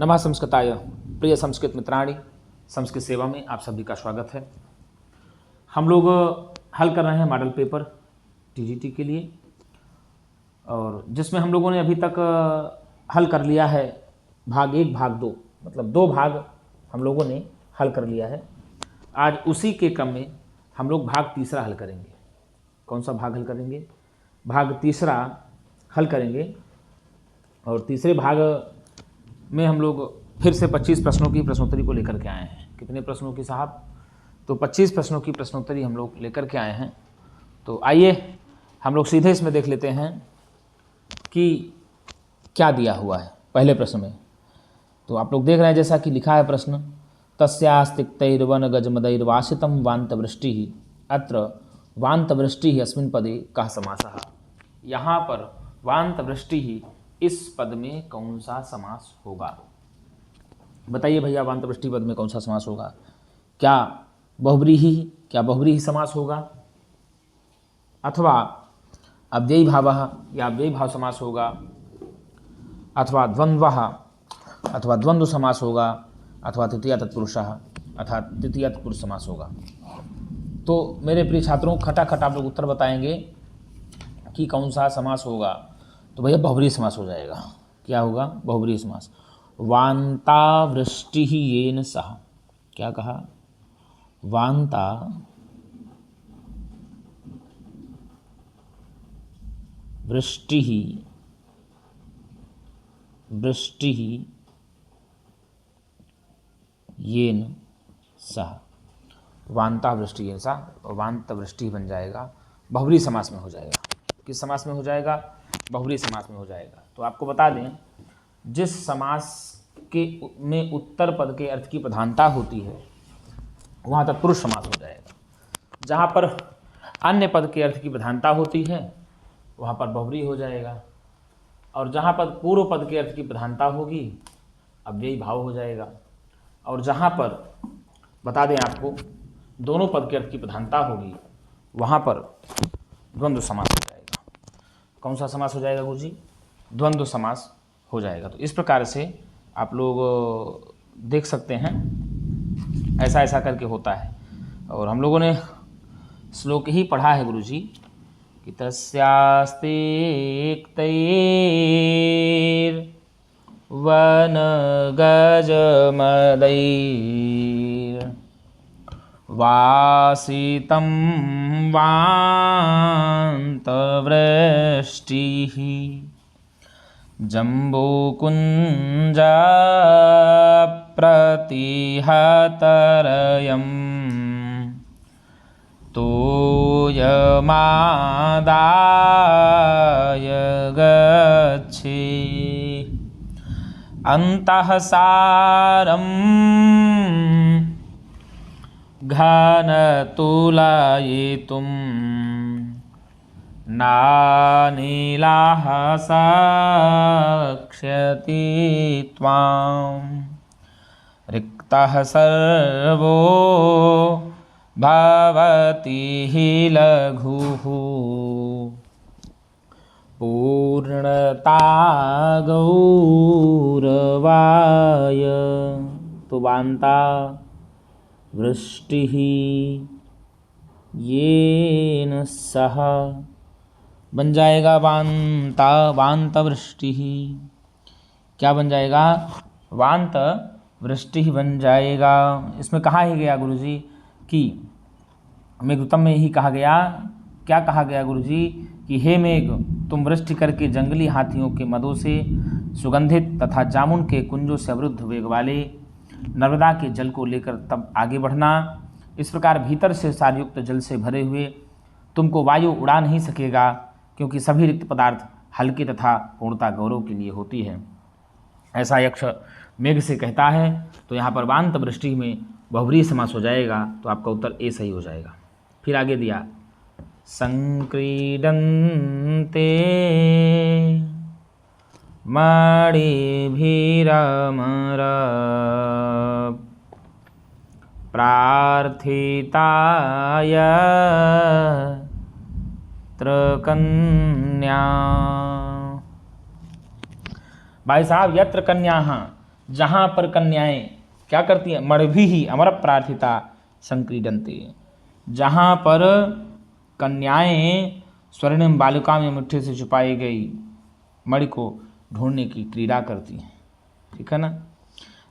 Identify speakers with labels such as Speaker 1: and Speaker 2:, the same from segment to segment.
Speaker 1: नमः संस्कृताय। प्रिय संस्कृत मित्राणि, संस्कृत सेवा में आप सभी का स्वागत है। हम लोग हल कर रहे हैं मॉडल पेपर टीजीटी के लिए, और जिसमें हम लोगों ने अभी तक हल कर लिया है भाग 1 भाग 2, मतलब 2 भाग हम लोगों ने हल कर लिया है। आज उसी के क्रम में हम लोग भाग 3 हल करेंगे। कौन सा भाग हल करेंगे? भाग 3 हल करेंगे। और तीसरे भाग में हम लोग फिर से 25 प्रश्नों की प्रश्नोत्तरी को लेकर के आए हैं। कितने प्रश्नों की साहब? तो 25 प्रश्नों की प्रश्नोत्तरी हम लोग लेकर के आए हैं। तो आइए हम लोग सीधे इसमें देख लेते हैं कि क्या दिया हुआ है पहले प्रश्न में। तो आप लोग देख रहे हैं जैसा कि लिखा है प्रश्न, तस्यास्तिक्तैर्वन गजमदैर्वासितं वान्तवृष्टिः अत्र वान्तवृष्टिः अस्मिन् पदे कः समासः। यहाँ पर वान्तवृष्टिः इस पद में कौन सा समास होगा? बताइए भैया, वान्तवृष्टि पद में कौन सा समास होगा? क्या बहुब्रीहि समास होगा, अथवा अव्ययी भावः या अव्ययी भाव समास होगा, अथवा द्वंद्वः अथवा द्वंद्व समास होगा, अथवा तृतीया तत्पुरुषः अथवा तृतीया तत्पुरुष समास होगा। तो मेरे प्रिय छात्रों, खटाखट आप लोग उत्तर बताएंगे कि कौन सा समास होगा। तो भैया बहुब्रीहि समास हो जाएगा। क्या होगा? बहुब्रीहि समास। वान्तावृष्टिः येन सह। क्या कहा? वान्ता वृष्टिः येन सह। वान्ता वृष्टि येन सह, वान्त वृष्टि बन जाएगा, बहुब्रीहि समास में हो जाएगा। किस समास में हो जाएगा? बहुब्रीहि समास में हो जाएगा। तो आपको बता दें, जिस समास के में उत्तर पद के अर्थ की प्रधानता होती है वहाँ तत्पुरुष समास हो जाएगा। जहाँ पर अन्य पद के अर्थ की प्रधानता होती है वहाँ पर बहुब्रीहि हो जाएगा, और जहाँ पर पूर्व पद के अर्थ की प्रधानता होगी अव्ययी भाव हो जाएगा, और जहाँ पर बता दें आपको दोनों पद के अर्थ की प्रधानता होगी वहाँ पर द्वंद्व समास हो जाएगा। कौन सा समास हो जाएगा गुरुजी? द्वंद्व समास हो जाएगा। तो इस प्रकार से आप लोग देख सकते हैं, ऐसा ऐसा करके होता है। और हम लोगों ने श्लोक ही पढ़ा है गुरुजी कि तस्यास्तिक्तैर्वन गजमदैर् वासितं वान्तवृष्टिः जम्बूकुञ्जप्रतिहतरयं तोयमादाय गच्छे अन्तः सारं घनतुलयितुं नानीलाः साक्ष्यति त्वां रिक्तः सर्वो भवति हि लघुः पूर्णता गौरवाय। तो वान्ता वृष्टिः येन सह बन जाएगा वान्तवृष्टिः। क्या बन जाएगा? वान्त वृष्टि बन जाएगा। इसमें कहा ही गया गुरुजी कि मेघदूतम में ही कहा गया, क्या कहा गया गुरुजी कि हे मेघ, तुम वृष्टि करके जंगली हाथियों के मदों से सुगंधित तथा जामुन के कुंजों से अवरुद्ध वेग वाले नर्मदा के जल को लेकर तब आगे बढ़ना। इस प्रकार भीतर से सारयुक्त जल से भरे हुए तुमको वायु उड़ा नहीं सकेगा, क्योंकि सभी रिक्त पदार्थ हल्के तथा पूर्णता गौरव के लिए होती है। ऐसा यक्ष मेघ से कहता है। तो यहाँ पर वान्त वृष्टि में बहुब्रीहि समास हो जाएगा। तो आपका उत्तर ए सही हो जाएगा। फिर आगे दिया, संक्रीडन्ते मणिभिरमर प्रार्थिताय यत्र कन्या। भाई साहब, यत्र कन्या जहाँ पर कन्याएं क्या करती हैं, मणिभिः ही अमर प्रार्थिता संक्रीडन्ते, जहाँ पर कन्याएं स्वर्णिम बालिका में मुट्ठी से छुपाई गई मणि को ढूंढने की क्रीड़ा करती हैं। ठीक है ना।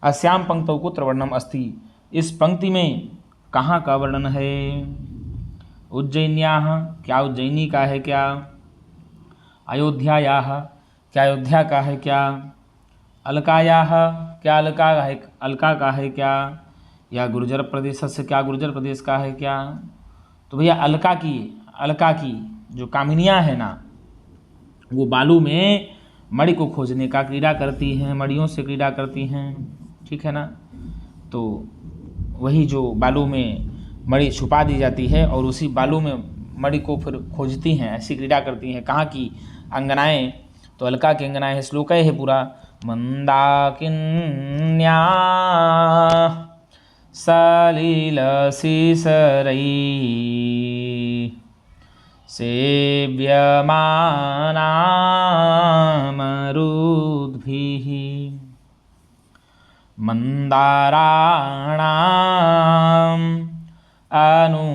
Speaker 1: अस्याम पंक्तौ कुत्र वर्णनम अस्ति, इस पंक्ति में कहाँ का वर्णन है। उज्जैन्याः, क्या उज्जैनी का है क्या। अयोध्यायाः, क्या अयोध्या का है क्या। अलकायाः, क्या अलका का है क्या। या गुर्जर प्रदेश से, क्या गुर्जर प्रदेश का है क्या। तो भैया अलका की जो कामिनियाँ हैं ना, वो बालू में मणि को खोजने का क्रीड़ा करती हैं, मणियों से क्रीड़ा करती हैं। ठीक है ना। तो वही जो बालू में मणि छुपा दी जाती है और उसी बालू में मणि को फिर खोजती हैं, ऐसी क्रीड़ा करती हैं। कहाँ की अंगनाएं, तो अलका की अंगनाएं है। श्लोक है पूरा, मंदाकिन्या सलिलशिसरै सेव्यमानामरुद्भिः मंदाराणाम् अनुतटरुहां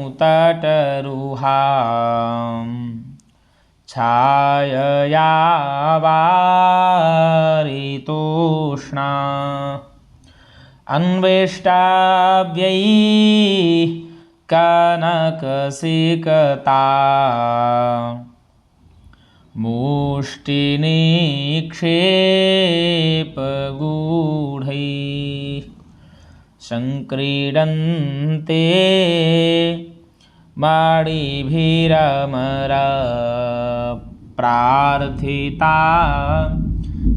Speaker 1: छायया वारितोष्णा अन्वेष्टाव्यैः कनकसिकता मुष्टिनिक्षेपगूढैः संक्रीडन्ते मणिभिरमर प्रार्थिता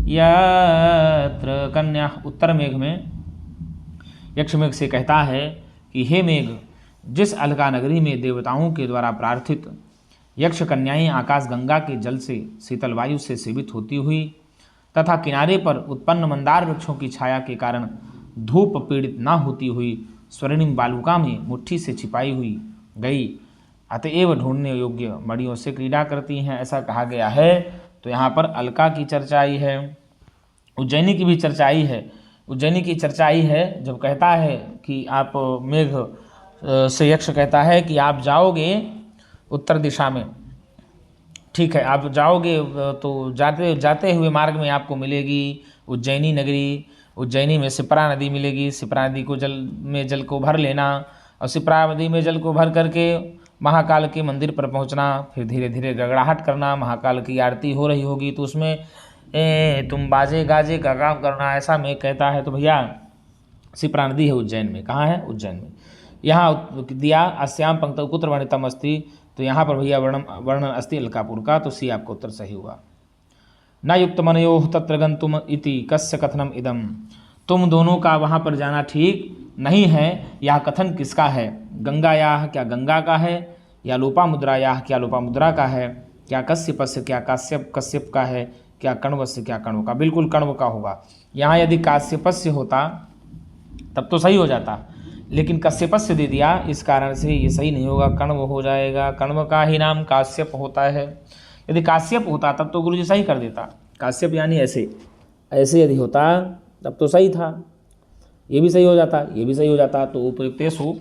Speaker 1: यत्र कन्या। उत्तर मेघ में यक्ष मेघ से कहता है कि हे मेघ, जिस अलका नगरी में देवताओं के द्वारा प्रार्थित यक्ष कन्याएं आकाश गंगा के जल से शीतल वायु से सेवित होती हुई तथा किनारे पर उत्पन्न मंदार वृक्षों की छाया के कारण धूप पीड़ित न होती हुई स्वर्णिम बालुका में मुट्ठी से छिपाई हुई गई अतएव ढूंढने योग्य मणियों से क्रीड़ा करती हैं, ऐसा कहा गया है। तो यहाँ पर अलका की चर्चा आई है, उज्जैनी की भी चर्चा आई है। उज्जैनी की चर्चा आई है जब कहता है कि आप मेघ से यक्ष कहता है कि आप जाओगे उत्तर दिशा में, ठीक है, आप जाओगे तो जाते हुए मार्ग में आपको मिलेगी उज्जैनी नगरी। उज्जैनी में सिप्रा नदी मिलेगी, सिप्रा नदी को जल को भर लेना और सिप्रा नदी में जल को भर करके महाकाल के मंदिर पर पहुंचना, फिर धीरे धीरे गड़गड़ाहट करना। महाकाल की आरती हो रही होगी तो उसमें तुम बाजे गाजे का काम करना, ऐसा में कहता है। तो भैया सिप्रा नदी है उज्जैन में। कहाँ है? उज्जैन में। यहाँ दिया अस्याम पंक्तौ कुत्र वर्णितम अस्ति, तो यहाँ पर भैया वर्णन अस्ति अलकापुर का, तो सी आपका उत्तर सही हुआ। न युक्त मनयोः तत्र गन्तुम इति कस्य कथनम इदम, तुम दोनों का वहाँ पर जाना ठीक नहीं है, यह कथन किसका है। गंगायाः, क्या गंगा का है, या लोपामुद्रायाः, क्या लोपामुद्रा का है, क्या कश्यपस्य, क्या कश्यप का है, क्या कण्वस्य, क्या कण्व का। बिल्कुल कण्व का होगा। यहाँ यदि काश्यपस्य होता तब तो सही हो जाता, लेकिन कश्यपस्य दे दिया, इस कारण से ये सही नहीं होगा, कण्व हो जाएगा। कण्व का ही नाम काश्यप होता है। यदि काश्यप होता तब तो गुरुजी सही कर देता। काश्यप यानी ऐसे यदि होता तब तो सही था, ये भी सही हो जाता, ये भी सही हो जाता। तो उपयुक्तेषु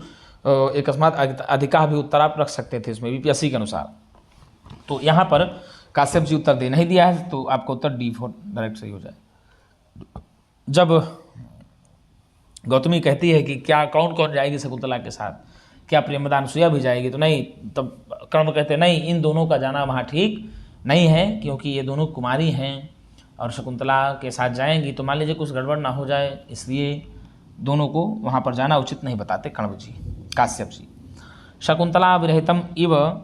Speaker 1: एकस्मात् अधिकाः भी उत्तर आप रख सकते थे इसमें बीपीएससी के अनुसार। तो यहाँ पर काश्यप जी उत्तर दे नहीं दिया है, तो आपका उत्तर D4 डायरेक्ट सही हो जाए। जब गौतमी कहती है कि क्या कौन कौन जाएगी शकुंतला के साथ, क्या प्रेमदा अनसुईया भी जाएगी, तो नहीं, तब कर्ण कहते नहीं, इन दोनों का जाना वहाँ ठीक नहीं है, क्योंकि ये दोनों कुमारी हैं और शकुंतला के साथ जाएंगी तो मान लीजिए कुछ गड़बड़ ना हो जाए, इसलिए दोनों को वहाँ पर जाना उचित नहीं बताते कण्व जी, काश्यप जी। शकुंतला विरहितम इव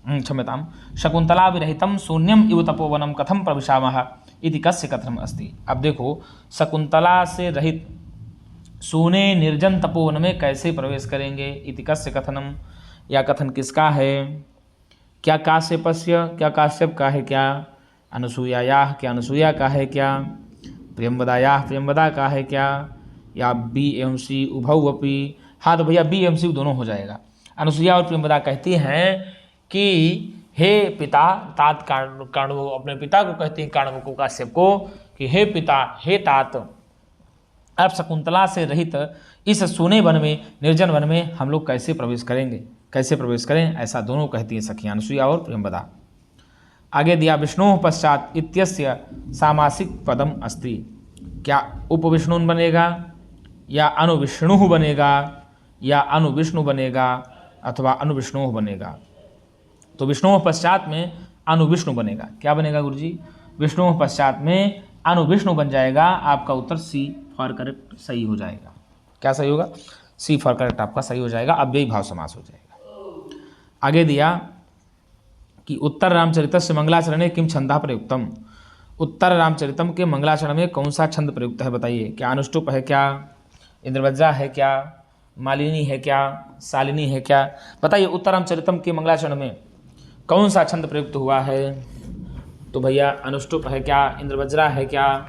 Speaker 1: क्षम्यताम, शकुंतला विरहितम शून्यम इव तपोवनम कथम प्रविशामः इति कस्य कथनम अस्ति। अब देखो, शकुंतला से रहित सूने निर्जन तपोवन में कैसे प्रवेश करेंगे, इति कस्य कथनम, या कथन किसका है। क्या काश्यपस्य, क्या काश्यप का है क्या, अनुसूयायाः, क्या अनुसूया का है क्या, प्रियंवदायाः, प्रियंवदा का है क्या, या बी एवं सी उभौ अपि। हाँ तो भैया बी एवं सी दोनों हो जाएगा। अनुसूया और प्रियंवदा कहती हैं कि हे पिता, तात काण्व, अपने पिता को कहती हैं काण्व को, काश्यप को, कि हे पिता, हे तात, अब शकुंतला से रहित इस सूने वन में, निर्जन वन में हम लोग कैसे प्रवेश करेंगे, कैसे प्रवेश करें, ऐसा दोनों कहती हैं सखियां अनुसुईया और प्रियंवदा। आगे दिया विष्णु पश्चात इत्यस्य सामासिक पदम अस्ति। क्या उपविष्णु बनेगा या अनुविष्णु बनेगा या अनुविष्णु बनेगा अथवा अनुविष्णु बनेगा? तो विष्णु पश्चात में अनुविष्णु बनेगा। क्या बनेगा गुरुजी? विष्णु पश्चात में अनुविष्णु बन जाएगा। आपका उत्तर सी फॉर करेक्ट सही हो जाएगा। क्या सही होगा? सी फॉर करेक्ट आपका सही हो जाएगा। अव्ययी भाव समास हो जाएगा। आगे दिया कि उत्तर रामचरितस्य मंगलाचरणे किम छंदा प्रयुक्तम। उत्तर रामचरितम के मंगलाचरण में कौन सा छंद प्रयुक्त है बताइए। क्या अनुष्टुप है, क्या इंद्रवज्रा है, क्या मालिनी है, क्या शालिनी है, क्या बताइए। उत्तर रामचरितम के मंगलाचरण में कौन सा छंद प्रयुक्त हुआ है? तो भैया अनुष्टुप है क्या, इंद्रवज्रा है क्या,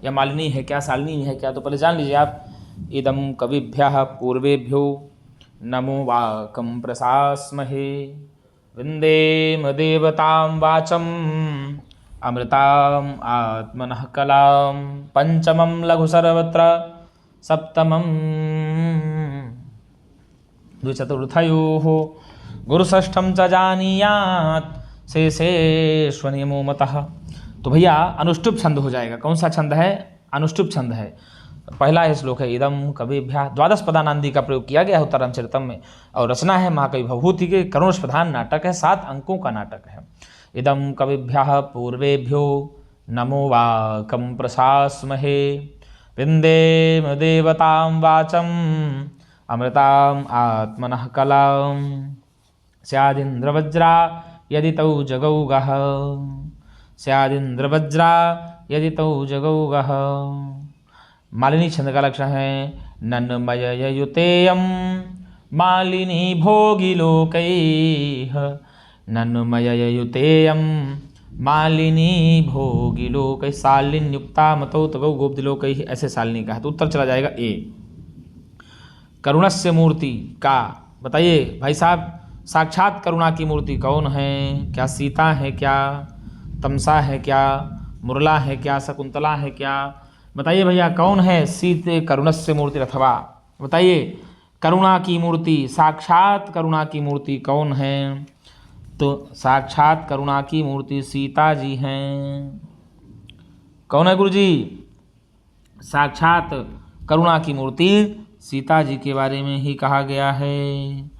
Speaker 1: या मालिनी है क्या, शालिनी है क्या? तो पहले जान लीजिए आप। इदम कविभ्यः पूर्वेभ्यो नमो वाकं प्रशास्महे विन्देम देवतां वाचम अमृताम आत्मनः कलां पंचमं लघु सर्वत्र सप्तमं द्विचतुर्थयोः गुरुषष्ठं च जानीयात् शेषेष्वनियमो मतः। तो भैया अनुष्टुप छंद हो जाएगा। कौन सा छंद है? अनुष्टुप छंद है। पहला है श्लोक है इदम कविभ्यः, द्वादश पदानांदी का प्रयोग किया गया है उत्तर रामचरितम में, और रचना है महाकवि भवभूति के। करुणेश प्रधान नाटक है, 7 अंकों का नाटक है। इदम कविभ्यः पूर्वेभ्यो नमो वाकं प्रशास्महे विन्देम देवतां वाचम अमृताम आत्मनः कलां स्यादिन्द्रवज्रा यदि तौ जगौगः, स्यादिन्द्रवज्रा यदि तौ जगौगः। मालिनी छंद का लक्षण है नन्मययुतेयं मालिनी भोगिलोकैः, नन्मययुतेयं मालिनी भोगिलोकैः शालिन्युक्ता मतौ तगौ गोपदिलोकैः, ऐसे शालिनी का है। तो उत्तर चला जाएगा ए। करुणस्य मूर्ति का बताइए भाई साहब। साक्षात करुणा की मूर्ति कौन है? क्या सीता है, क्या तमसा है, क्या मुरला है, क्या शकुंतला है, क्या बताइए भैया कौन है? सीते करुणस्य मूर्ति अथवा बताइए करुणा की मूर्ति, साक्षात करुणा की मूर्ति कौन है? तो साक्षात करुणा की मूर्ति सीता जी हैं। कौन है गुरुजी? साक्षात करुणा की मूर्ति सीता जी के बारे में ही कहा गया है।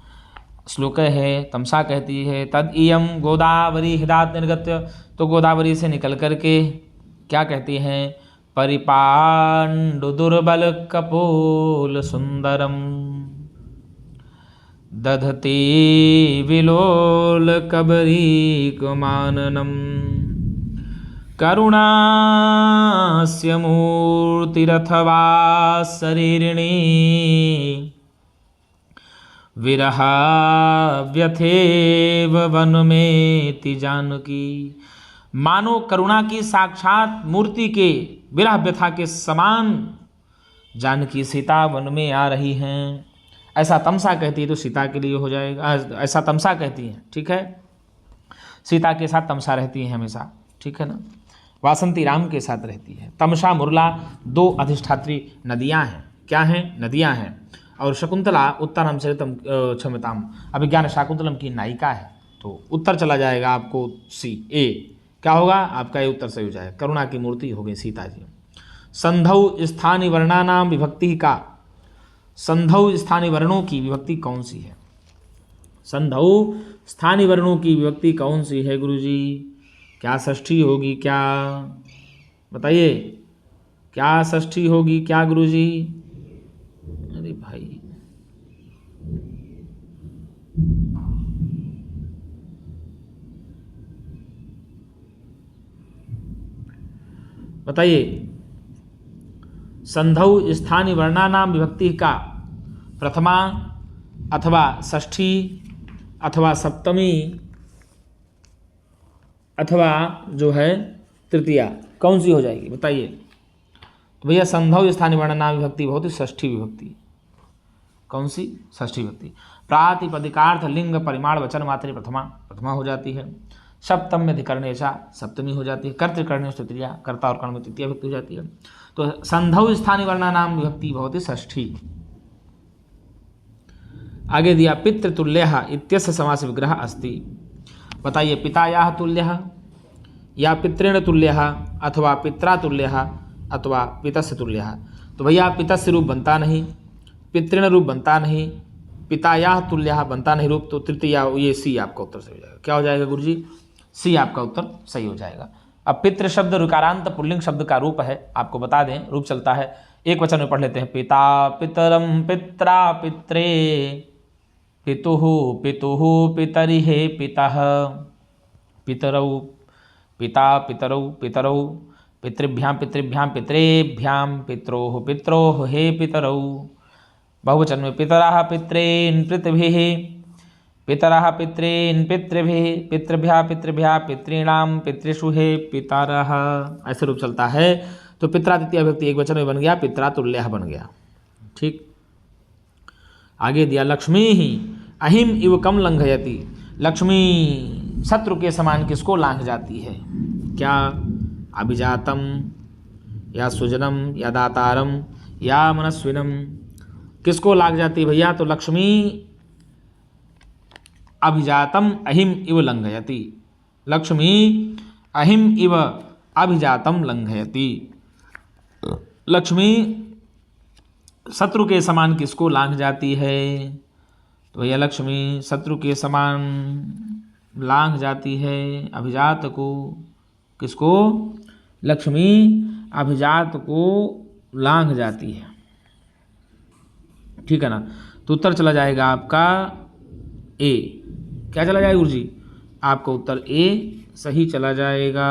Speaker 1: श्लोक है तमसा कहती है तद इयम गोदावरी हृदात निर्गत्य। तो गोदावरी से निकल करके क्या कहती हैं? परिपांडु दुर्बल कपोल सुंदरम दधती विलोल कबरीकमाननम करुणास्य मूर्तिरथवा शरीरिणी विरहाव्यथेव वनमेति जानकी। मानो करुणा की साक्षात मूर्ति के विरह व्यथा के समान जानकी सीता वन में आ रही हैं, ऐसा तमसा कहती है। तो सीता के लिए हो जाएगा, ऐसा तमसा कहती है, ठीक है। सीता के साथ तमसा रहती है हमेशा, ठीक है ना। वासंती राम के साथ रहती है। तमसा मुरला 2 अधिष्ठात्री नदियां हैं। क्या हैं? नदियां हैं। और शकुंतला उत्तर रामचरितम क्षमताम अभिज्ञान शाकुंतलम की नायिका है। तो उत्तर चला जाएगा आपको सी ए। क्या होगा आपका? ये उत्तर सही हो जाएगा। करुणा की मूर्ति हो गई सीता जी। संधौ स्थानीय वर्णानाम विभक्ति का, संधौ स्थानीय वर्णों की विभक्ति कौन सी है? संधौ स्थानीय वर्णों की विभक्ति कौन सी है गुरुजी? क्या षष्ठी होगी? क्या बताइए, क्या षष्ठी होगी क्या गुरुजी? अरे भाई बताइए। संधौ स्थानीय वर्णानाम विभक्ति का प्रथमा अथवा षष्ठी अथवा सप्तमी अथवा जो है तृतीया, कौन सी हो जाएगी बताइए। तो भैया संधौ स्थानीय वर्णानाम विभक्ति बहुत ही षष्ठी विभक्ति। कौन सी? षष्ठी विभक्ति। प्रातिपदिकार्थ लिंग परिमाण वचन मात्रे प्रथमा हो जाती है। सप्तम अधिकरणे चा सप्तमी हो जाती है। कर्तृकरणे तृतीया, कर्ता और कर्ण में तृतीया विभक्ति हो जाती है। तो संधौ स्थानीय वर्णानाम विभक्ति भवति षष्ठी। आगे दिया पितृतुल्यः इत्यस्य समास विग्रह अस्ति। बताइए पितायाः तुल्यः या पितृण तुल्यः अथवा पित्रा तुल्यः अथवा पितस्य तुल्यः। तो भैया पितस्य रूप बनता नहीं, पितृण रूप बनता नहीं, पितायाः तुल्यः बनता नहीं रूप, तो तृतीया ये सी आपका उत्तर सही हो जाएगा। क्या हो जाएगा गुरुजी? सी आपका उत्तर सही हो जाएगा। अब पितृ शब्द ऋकारांत पुल्लिंग शब्द का रूप है, आपको बता दें रूप चलता है। एक वचन में पढ़ लेते हैं, पिता पितरम पित्रा पित्रे, पितुः पितुः पितरिहे पितः, पितरौ पिता पितरौ पितरौ, पितृभ्यां पितृभ्यां पितरेभ्यां, पित्रोः पित्रोः हे पितरौ। बहुवचन में पितरः पितॄन् पितृभिः, पितरः पितॄन् पितृभिः, पितृभ्यः पितृभ्यः पितॄणां पितृषु हे पितरः, ऐसे रूप चलता है। तो पित्रा तृतीया विभक्ति एक वचन में बन गया, पित्रा तुल्यः बन गया। ठीक। आगे दिया लक्ष्मी ही अहिम इव कम लंघयति। लक्ष्मी शत्रु के समान किसको लांघ जाती है? क्या? अभिजातम या सुजनम या दातारम या मनस्विनम, किसको लाग जाती है भैया? तो लक्ष्मी अभिजातम अहिम इव लंघयति, लक्ष्मी अहिम इव अभिजातम लंघयति। लक्ष्मी शत्रु के समान किसको लांघ जाती है? तो भैया लक्ष्मी शत्रु के समान लांघ जाती है अभिजात को। किसको? लक्ष्मी अभिजात को लांघ जाती है। ठीक है ना? तो उत्तर चला जाएगा आपका ए। क्या चला जाएगा गुरुजी? आपका उत्तर ए सही चला जाएगा।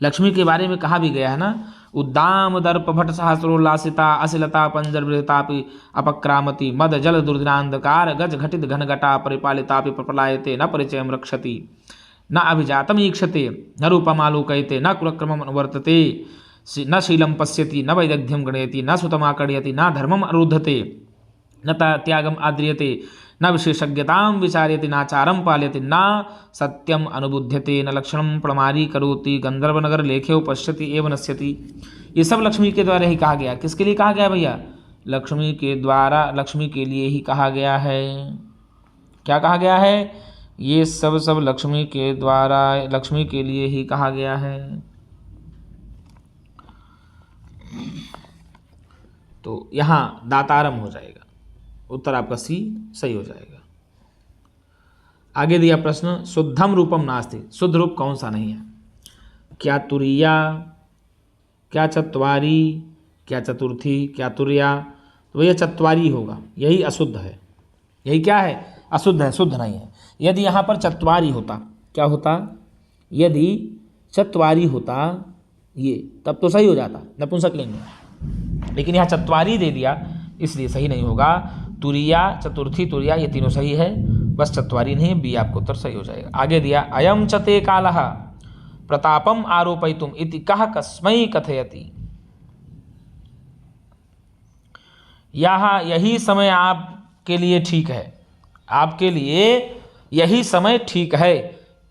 Speaker 1: लक्ष्मी के बारे में कहा भी गया है ना, उद्दाम दर्प भट सहस्रोल्लासिता अशिलता पंजरवृतापि अपक्रामति मद जल दुर्दिनांधकार गज घटित घनघटा परिपालितापि प्रपलायते न परिचयम रक्षति न अभिजातम ईक्षते न रूपमालोकयते न कुलक्रमम अनुवर्तते न शीलम पश्यति न वैदग्ध्यम गणयति न सुतमाकर्यति न धर्मम अरुद्धते न त्यागम आद्रियते न विशेषज्ञतां विचार्यति नाचारम पाल्यति न सत्यम अनुबुध्यते न लक्षणम प्रमारी करोति गंधर्वनगर लेखे पश्यति एव नश्यति। ये सब लक्ष्मी के द्वारा ही कहा गया। किसके लिए कहा गया भैया? लक्ष्मी के द्वारा, लक्ष्मी के लिए ही कहा गया है। क्या कहा गया है? ये सब लक्ष्मी के द्वारा, लक्ष्मी के लिए ही कहा गया है। तो यहाँ दातारम हो जाएगा, उत्तर आपका सी सही हो जाएगा। आगे दिया प्रश्न, शुद्धम रूपम नास्ति। शुद्ध रूप कौन सा नहीं है? क्या तुरिया, क्या चत्वारी, क्या चतुर्थी, क्या तुर्या। तो यह चत्वारी होगा, यही अशुद्ध है। यही क्या है? अशुद्ध है, शुद्ध नहीं है। यदि यहाँ पर चत्वारी होता, क्या होता? यदि चत्वारी होता ये, तब तो सही हो जाता, नपुंसकलिंग में। लेकिन यहाँ चत्वारी दे दिया, इसलिए सही नहीं होगा। तुरिया, चतुर्थी, तुरिया ये तीनों सही है, बस चत्वारी नहीं। बी आपको उत्तर सही हो जाएगा। आगे दिया अयम चते कालः प्रतापम आरोपयितुम इति कः कस्मै कथयति। यहाँ यही समय आपके लिए ठीक है, आपके लिए यही समय ठीक है।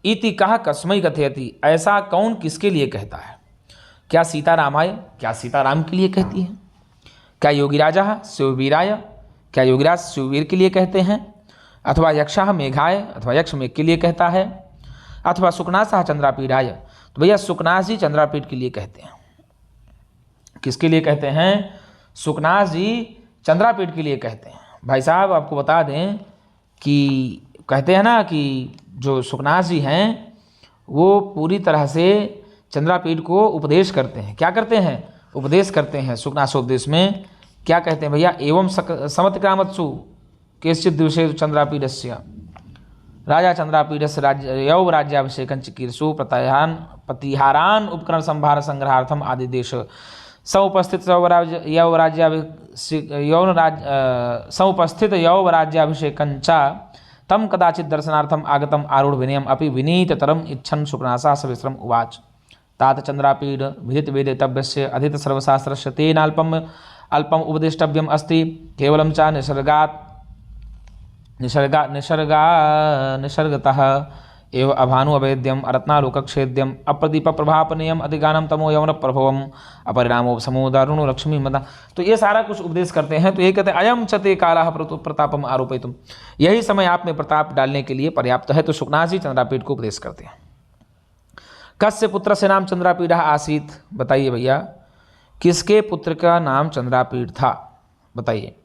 Speaker 1: इति कः कस्मै कथयति, ऐसा कौन किसके लिए कहता है? क्या सीतारामाय, क्या सीताराम के लिए कहती है? क्या योगिराजा शिववीराय, क्या योगिराज शिववीर के लिए कहते हैं? अथवा यक्षः मेघाय, अथवा यक्ष मेघ के लिए कहता है? अथवा सुकनासः चंद्रापीडाय। तो भैया सुकनास जी चंद्रापीठ के लिए कहते हैं। किसके लिए कहते हैं? सुकनास जी चंद्रापीठ के लिए कहते हैं। भाई साहब आपको बता दें कि कहते हैं ना कि जो सुकनास जी हैं वो पूरी तरह से चंद्रापीठ को उपदेश करते हैं। क्या करते हैं? उपदेश करते हैं। सुकनासोपदेश में क्या कहते हैं भैया? एवं समतिक्रामत्सु केश्चित् दिवसे चंद्रापीडस्य राजा चंद्रापीडस्य यौ राज्याभिषेकं चिकीर्षु प्रतिहारान उपकरण संभार संग्रहार्थम आदि देश समुपस्थित यौ राज्याभिषेकं च तम कदाचित् दर्शनार्थम आगतम आरूढ़ विनयम अपि विनीततरम इच्छन् सुकनासा सविस्रम उवाच तात चंद्रापीड विदित वेदितव्यस्य अधित सर्वशास्त्रस्य तेनाल्पम अल्पम उपदेष्टव्यम अस्ति केवलं च निसर्गात् निसर्गतः एव अभानु अवेद्यम रत्नालोकक्षेद्यम अप्रदीप प्रभापनेयम अधिगानम तमो यवन प्रभवम अपरिणामो समोदारुणो लक्ष्मी मदा। तो ये सारा कुछ उपदेश करते हैं। तो ये कहते हैं अयम चते काला प्रतापम आरोपितुम, यही समय आप में प्रताप डालने के लिए पर्याप्त है। तो शुकनाथ जी चंद्रापीठ को उपदेश करते हैं। कस्य पुत्र से नाम चंद्रापीठ आसीत, बताइए भैया किसके पुत्र का नाम चंद्रापीठ था, बताइए।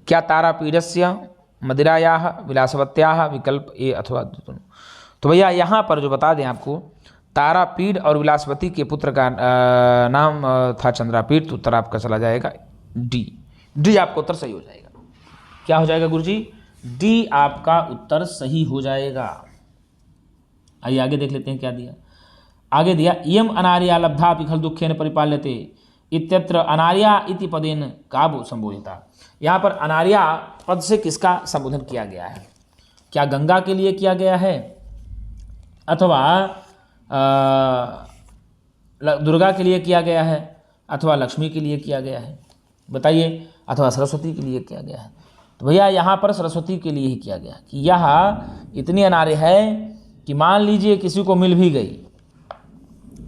Speaker 1: क्या तारापीठस्य मदिरायाः विलासवत्याः विकल्प ए अथवा द्वितुन। तो भैया यहाँ पर जो बता दें आपको, तारापीठ और विलासवती के पुत्र का नाम था चंद्रापीठ। तो उत्तर आपका चला जाएगा डी आपका उत्तर सही हो जाएगा। क्या हो जाएगा गुरुजी? डी आपका उत्तर सही हो जाएगा। आइए आगे देख लेते हैं क्या दिया। आगे दिया इयम अनार्या लब्धा खल दुखेन परिपाल्यते इत्यत्र अनार्या इति पदेन का संबोधिता। यहाँ पर अनार्या पद से किसका संबोधन किया गया है? क्या गंगा के लिए किया गया है, अथवा दुर्गा के लिए किया गया है, अथवा लक्ष्मी के लिए किया गया है, बताइए, अथवा सरस्वती के लिए किया गया है? तो भैया यहाँ पर सरस्वती के लिए ही किया गया कि यह इतनी अनार्य है कि मान लीजिए किसी को मिल भी गई,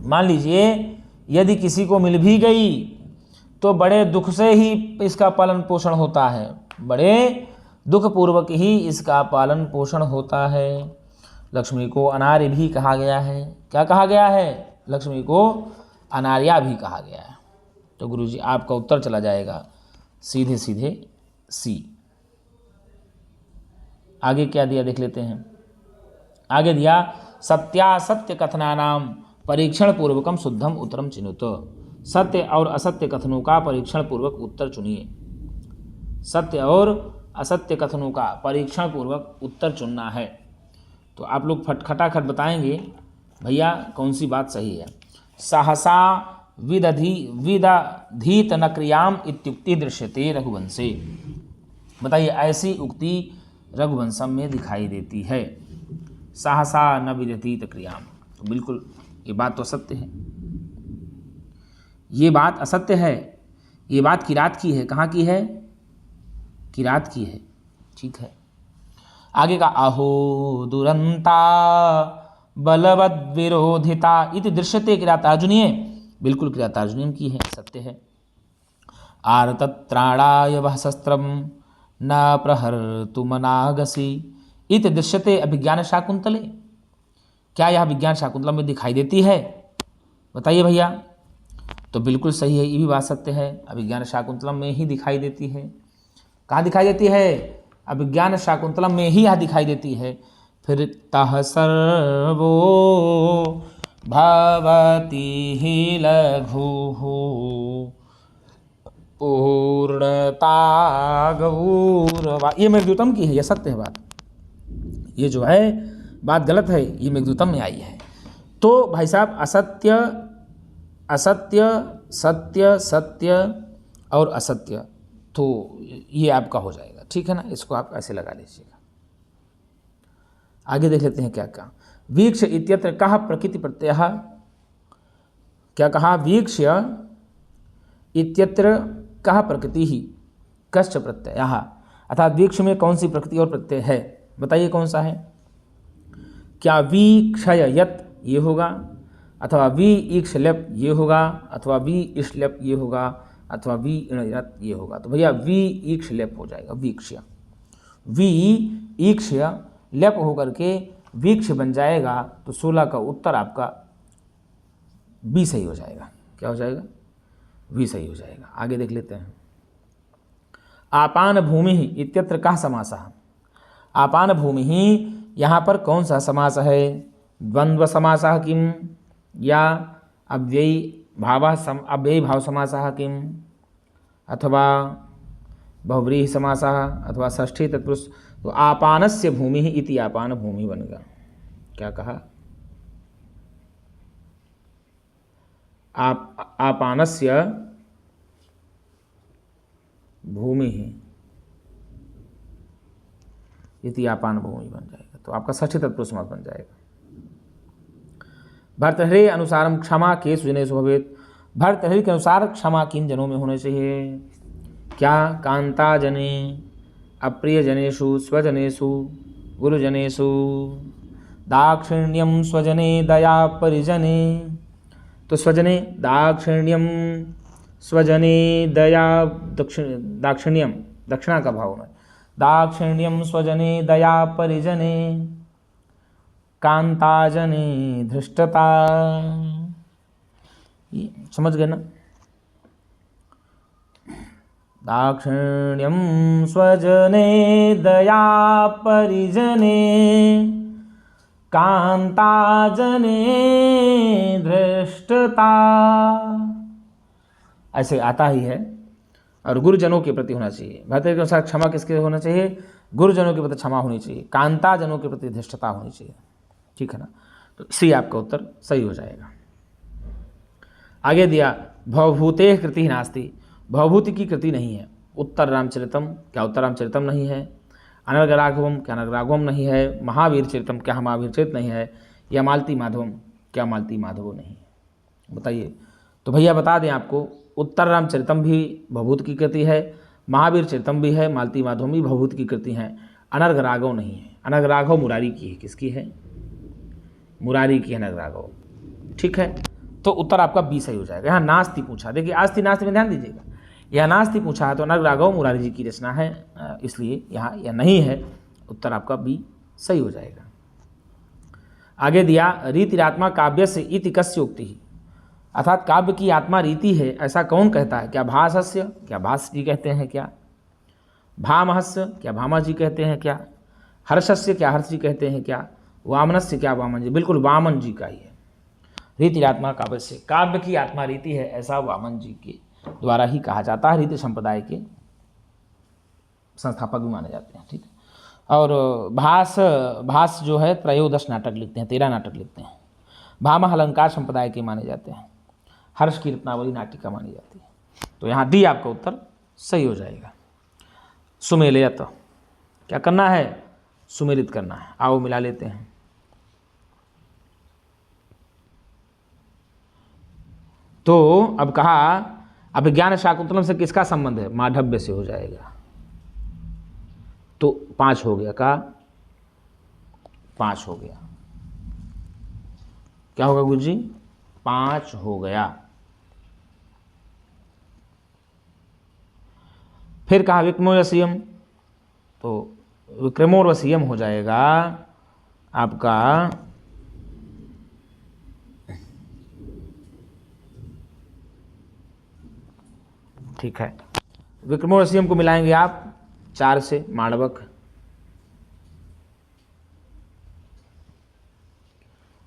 Speaker 1: मान लीजिए यदि किसी को मिल भी गई तो बड़े दुख से ही इसका पालन पोषण होता है, बड़े दुख पूर्वक ही इसका पालन पोषण होता है। लक्ष्मी को अनार्य भी कहा गया है। क्या कहा गया है? लक्ष्मी को अनार्या भी कहा गया है। तो गुरुजी आपका उत्तर चला जाएगा सीधे सीधे सी। आगे क्या दिया देख लेते हैं। आगे दिया सत्यासत्य कथनानाम परीक्षण पूर्वकम शुद्धम उत्तरम चिनुत। सत्य और असत्य कथनों का परीक्षण पूर्वक उत्तर चुनिए। सत्य और असत्य कथनों का परीक्षण पूर्वक उत्तर चुनना है। तो आप लोग खटाखट बताएंगे भैया कौन सी बात सही है। सहसा विदधीत न क्रियाम इत्युक्ति दृश्यते रघुवंशे। बताइए ऐसी उक्ति रघुवंशम में दिखाई देती है। सहसा न विदधीत क्रियाम, तो बिल्कुल ये बात तो असत्य है, ये बात असत्य है। ये बात किरात की है। कहाँ की है? किरात की है। ठीक है। आगे का आहो दुरंता बलवद विरोधिता इति दृश्यते किरातार्जुनीय, बिल्कुल किरातार्जुनीय की है, सत्य है। आर्तत्राणाय वह शस्त्रम न प्रहर्तुमनागसी इति दृश्यते अभिज्ञान शाकुंतले। क्या यह विज्ञान शाकुंतलम में दिखाई देती है? बताइए भैया। तो बिल्कुल सही है, ये भी बात सत्य है, अभिज्ञान शाकुंतलम में ही दिखाई देती है। कहाँ दिखाई देती है? अभिज्ञान शाकुंतलम में ही यह दिखाई देती है। फिर तह सर्वो भवति ही लघु पूर्णता गौरवा। ये मेघदूतम की है, ये सत्य है बात। ये जो है बात गलत है, ये मेघदूतम में आई है। तो भाई साहब असत्य असत्य सत्य सत्य और असत्य, तो ये आपका हो जाएगा। ठीक है ना, इसको आप ऐसे लगा लीजिएगा। आगे देख लेते हैं क्या कहा। वीक्ष इत्यत्र कहा प्रकृति प्रत्यय। क्या कहा? वीक्ष इत्यत्र कहा प्रकृति ही कश्च प्रत्यय, अर्थात वीक्ष में कौन सी प्रकृति और प्रत्यय है? बताइए कौन सा है? क्या वीक्षय यत ये होगा, अथवा वी ईक्ष लेप ये होगा, अथवा वी इश्लेप ये होगा, अथवा वी इणयत ये होगा? तो भैया वी ईक्ष लेप हो जाएगा। वीक्ष्य, वी ईक्ष लेप होकर के वीक्ष बन जाएगा। तो 16 का उत्तर आपका बी सही हो जाएगा। क्या हो जाएगा? वी सही हो जाएगा। आगे देख लेते हैं। आपान भूमि इत्यत्र कः समासः। आपान भूमि ही यहाँ पर कौन सा समास है? द्वंद्व समासः किम, या अव्ययी भाव समासः किम, अथवा बहुव्रीहि समासः, अथवा षष्ठी तत्पुरुष। तो आपानस्य भूमि इति आपान भूमि बन गया। क्या कहा? आपानस्य भूमि इति आपान भूमि बन जाएगा। तो आपका षष्ठी तत्पुरुष समास बन जाएगा। भर्तृहरि अनुसारम क्षमा केषु जनेषु भवेत्। भर्तृहरि के अनुसार क्षमा किन जनों में होने चाहिए? क्या? कांता जने, अप्रियजनेषु स्वजनेषु गुरुजनेषु दाक्षिण्यम स्वजने दया परिजने। तो स्वजने दाक्षिण्यम, स्वजने दया, दाक्षिण्यम दक्षिणा का भाव में, दाक्षिण्यम स्वजने दया परिजने, कांताजने धृष्टता। समझ गए ना? दाक्षिण्यम स्वजने दया परिजने, कांताजने धृष्टता, ऐसे आता ही है। और गुरुजनों के प्रति होना चाहिए। भरतरी के अनुसार क्षमा किसके होना चाहिए? गुरुजनों के प्रति क्षमा होनी चाहिए, कांताजनों के प्रति धृष्टता होनी चाहिए। ठीक है ना? तो सी आपका उत्तर सही हो जाएगा। आगे दिया भवभूते कृति नास्ति, भवभूति की कृति नहीं है। उत्तर रामचरितम, क्या उत्तर रामचरितम नहीं है? अनर्ग राघवम, क्या अनर्ग राघवम नहीं है? महावीर चरितम, क्या महावीर चरित नहीं है? या मालती माधवम, क्या मालती माधवो नहीं है? बताइए। तो भैया बता दें आपको, उत्तर रामचरितम भी भवभूत की कृति है, महावीर चरितम भी है, मालती माधवम भी भवभूत की कृति हैं। अनर्ग राघव नहीं है। अनर्ग राघव मुरारी की है। किसकी है? मुरारी की अनर्ग राघव। ठीक है, तो उत्तर आपका बी सही हो जाएगा। यहाँ नास्ति पूछा, देखिए आस्ति नास्ति में ध्यान दीजिएगा। यह नास्ति पूछा है तो अनर्ग राघव मुरारी जी की रचना है, इसलिए यहाँ यह नहीं है। उत्तर आपका बी सही हो जाएगा। आगे दिया रीतिरात्मा काव्य से इति कस्य उक्ति ही, अर्थात काव्य की आत्मा रीति है, ऐसा कौन कहता है? क्या भासस्य, क्या भास जी कहते हैं? क्या भामहस्य, क्या भामा जी कहते हैं? क्या हर्षस्य, क्या हर्ष जी कहते हैं? क्या वामनस्य, क्या वामन जी? बिल्कुल वामन जी का ही है। रीतिरात्मा काव्य से, काव्य की आत्मा रीति है, ऐसा वामन जी के द्वारा ही कहा जाता है। रीति संप्रदाय के संस्थापक भी माने जाते हैं। ठीक है, और भास जो है 13 नाटक लिखते हैं, 13 नाटक लिखते हैं। भामा अलंकार संप्रदाय के माने जाते हैं। हर्ष की रत्नावली नाटिका मानी जाती है। तो यहाँ डी आपका उत्तर सही हो जाएगा। सुमेलयत, क्या करना है? सुमेलित करना है। आओ मिला लेते हैं। तो अब कहा अभिज्ञान शाकुंतलम से किसका संबंध है? माधव्य से हो जाएगा। तो 5 हो गया। का 5 हो गया। क्या होगा गुरु जी? 5 हो गया। फिर कहा विक्रमोर्वशीयम, तो विक्रमोर्वशीयम हो जाएगा आपका ठीक है। विक्रमोर्वशीयम को मिलाएंगे आप 4 से, माणवक।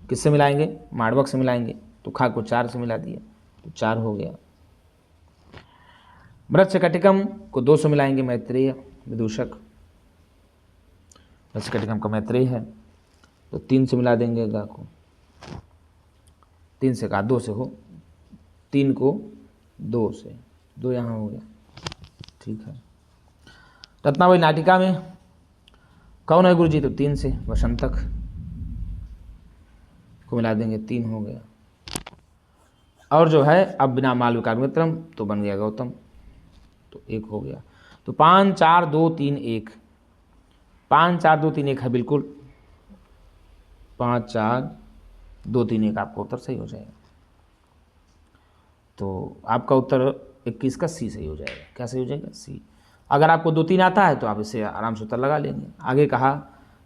Speaker 1: किससे मिलाएंगे? माणवक से मिलाएंगे। तो खा को 4 से मिला दिया, तो 4 हो गया। मृच्छकटिकम को 2 से मिलाएंगे, मैत्रेय विदूषक। मृच्छकटिकम का मैत्रेय है, तो 3 से मिला देंगे गा को। 3 से कहा 2 से हो, 3 को 2 से, 2 यहाँ हो गया। ठीक है। रत्नावली नाटिका में कौन है गुरु जी? तो 3 से वसंतक को मिला देंगे, 3 हो गया। और जो है अब बिना मालविका मित्रम तो बन गया गौतम, तो 1 हो गया। तो 5 4 2 3 1, 5 4 2 3 1 है बिल्कुल। 5 4 2 3 1 आपका उत्तर सही हो जाएगा। तो आपका उत्तर 21 का सी सही हो जाएगा। क्या सही हो जाएगा? सी। अगर आपको 2 3 आता है तो आप इसे आराम से उत्तर लगा लेंगे। आगे कहा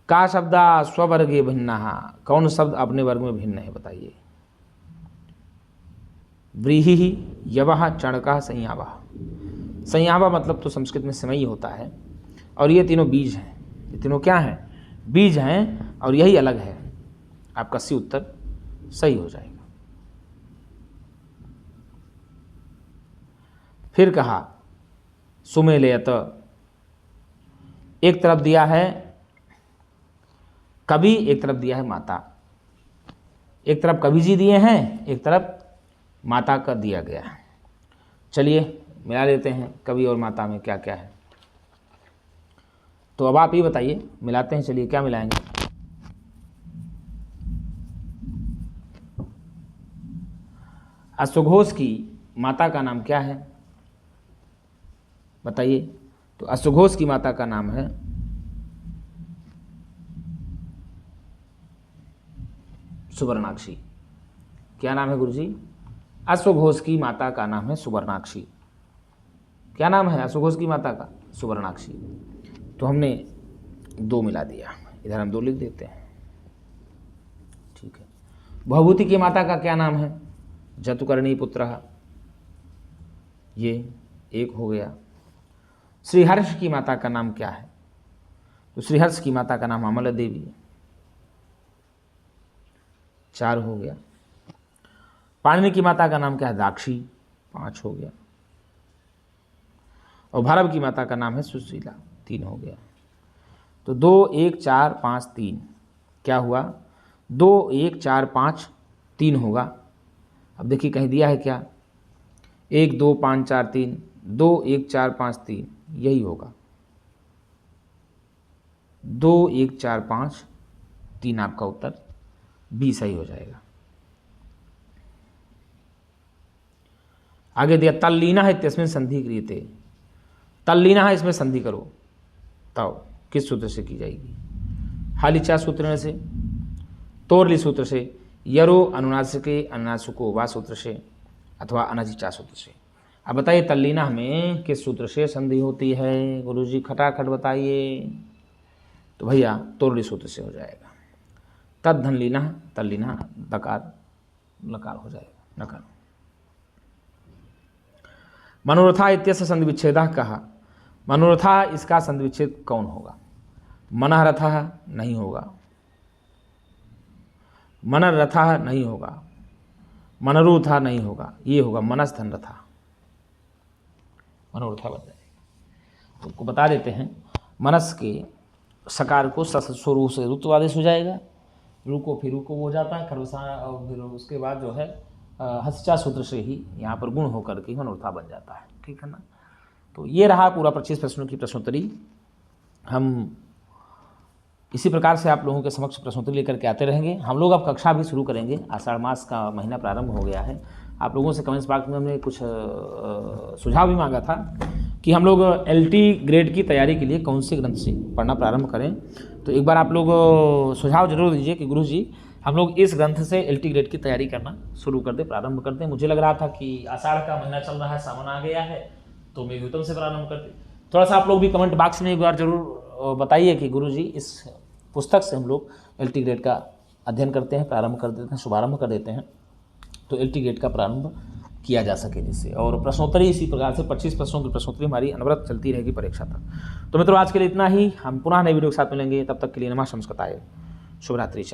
Speaker 1: का शब्दा स्ववर्गे भिन्ना, कौन शब्द अपने वर्ग में भिन्न है? बताइए। व्रीहि, यवः, चणकः, संयावः। संयावा मतलब तो संस्कृत में समय ही होता है, और ये तीनों बीज हैं। ये तीनों क्या हैं? बीज हैं, और यही अलग है। आपका सी उत्तर सही हो जाएगा। फिर कहा सुमेलयत, एक तरफ दिया है कवि, एक तरफ दिया है माता। एक तरफ कवि जी दिए हैं, एक तरफ माता का दिया गया है। चलिए मिला लेते हैं कवि और माता में क्या क्या है। तो अब आप ही बताइए, मिलाते हैं। चलिए क्या मिलाएंगे? अश्वघोष की माता का नाम क्या है? बताइए। तो अश्वघोष की माता का नाम है सुवर्णाक्षी। क्या नाम है गुरुजी? अश्वघोष की माता का नाम है सुवर्णाक्षी। क्या नाम है अश्वघोष की माता का? सुवर्णाक्षी। तो हमने 2 मिला दिया, इधर हम 2 लिख देते हैं। ठीक है। भवभूति की माता का क्या नाम है? जतुकर्णी पुत्रः, ये 1 हो गया। श्रीहर्ष की माता का नाम क्या है? तो श्रीहर्ष की माता का नाम अमला देवी है, 4 हो गया। पाणिनि की माता का नाम क्या है? दाक्षी, 5 हो गया। और भैरव की माता का नाम है सुशीला, 3 हो गया। तो 2 1 4 5 3 क्या हुआ? 2 1 4 5 3 होगा। अब देखिए कहीं दिया है क्या? 1 2 5 4 3, 2 1 4 5 3, यही होगा। 2 1 4 5 3 आपका उत्तर बी सही हो जाएगा। आगे दिया तल्लीना है इत्यस्मिन् संधि क्रियते। तल्लीना है, इसमें संधि करो। तब किस सूत्र से की जाएगी? हालिचा सूत्र से, तोरली सूत्र से, यरो अनुनासिके अनुनासिको वा सूत्र से, अथवा अनजिचा सूत्र से। अब बताइए तल्लीना में किस सूत्र से संधि होती है? गुरुजी खटाखट बताइए। तो भैया तोरली सूत्र से हो जाएगा। तद्धनलीना, तल्लीना, दकार लकार हो जाएगा, नकार। मनोरथा इत्यस्य संधि विच्छेदः कहा। मनोरथा, इसका संधि विच्छेद कौन होगा? मनरथः नहीं होगा, मनरथः नहीं होगा, मनरूथा नहीं होगा, ये होगा मनस्थनरथा, मनोरथा बन जाएगा। तो बता देते हैं, मनस के सकार को स्वरू से रुत्वादेश हो जाएगा, रू को फिर रू को हो जाता है खरवसा, और फिर उसके बाद जो है हस्चा सूत्र से ही यहाँ पर गुण होकर के मनोरथा बन जाता है। ठीक है ना? तो ये रहा पूरा 25 प्रश्नों की प्रश्नोत्तरी। हम इसी प्रकार से आप लोगों के समक्ष प्रश्नोत्तरी लेकर के आते रहेंगे। हम लोग अब कक्षा भी शुरू करेंगे, आषाढ़ मास का महीना प्रारंभ हो गया है। आप लोगों से कमेंट्स बॉक्स में हमने कुछ सुझाव भी मांगा था कि हम लोग एलटी ग्रेड की तैयारी के लिए कौन से ग्रंथ से पढ़ना प्रारंभ करें। तो एक बार आप लोग सुझाव जरूर दीजिए कि गुरुजी हम लोग इस ग्रंथ से एलटी ग्रेड की तैयारी करना शुरू कर दें, प्रारंभ करते हैं। मुझे लग रहा था कि आषाढ़ का महीना चल रहा है, सावन आ गया है, तो मैं उत्तम से प्रारंभ करते। थोड़ा सा आप लोग भी कमेंट बॉक्स में एक बार जरूर बताइए कि गुरुजी इस पुस्तक से हम लोग एलटी ग्रेड का अध्ययन करते हैं, प्रारंभ कर देते हैं, शुभारंभ कर देते हैं, तो एलटी ग्रेड का प्रारंभ किया जा सके जिससे। और प्रश्नोत्तरी इसी प्रकार से 25 प्रश्नों की प्रश्नोत्तरी हमारी अनवरत चलती रहेगी परीक्षा तक। तो मित्रों आज के लिए इतना ही। हम पुनः नए वीडियो के साथ मिलेंगे, तब तक के लिए नमः शमस्कृताय, शुभ रात्रि।